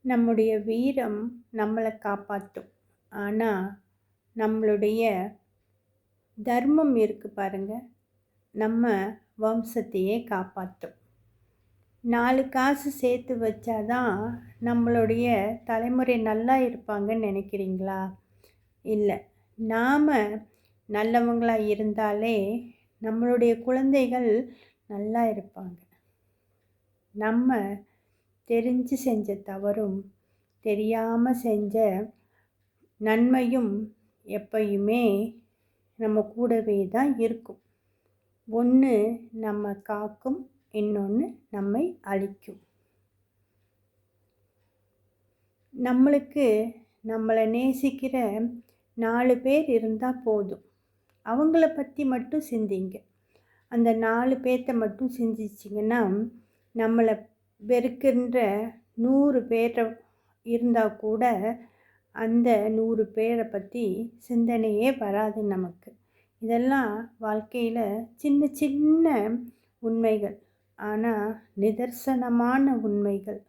நம்முடைய வீரம் நம்மளை காப்பாற்றும். ஆனால் நம்மளுடைய தர்மம் இருக்குது பாருங்க, நம்ம வம்சத்தையே காப்பாற்றும். 4 காசு சேர்த்து வச்சாதான் நம்மளுடைய தலைமுறை நல்லா இருப்பாங்கன்னு நினைக்கிறீங்களா? இல்லை. நாம் நல்லவங்களாக இருந்தாலே நம்மளுடைய குழந்தைகள் நல்லா இருப்பாங்க. நம்ம தெரிஞ்சு செஞ்ச தவறும் தெரியாமல் செஞ்ச நன்மையும் எப்பயுமே நம்ம கூடவே தான் இருக்கும். ஒன்று நம்ம காக்கும், இன்னொன்று நம்மை அழிக்கும். நம்மளுக்கு நம்மளை நேசிக்கிற 4 பேர் இருந்தால் போதும். அவங்கள பற்றி மட்டும் சிந்திங்க. அந்த 4 பேர்த்த மட்டும் சிந்திச்சிங்கன்னா நம்மளை வெறுக்கின்ற 100 பேர் இருந்தால் கூட அந்த 100 பேரை பற்றி சிந்தனையே வராது நமக்கு. இதெல்லாம் வாழ்க்கையில் சின்ன சின்ன உண்மைகள், ஆனால் நிதர்சனமான உண்மைகள்.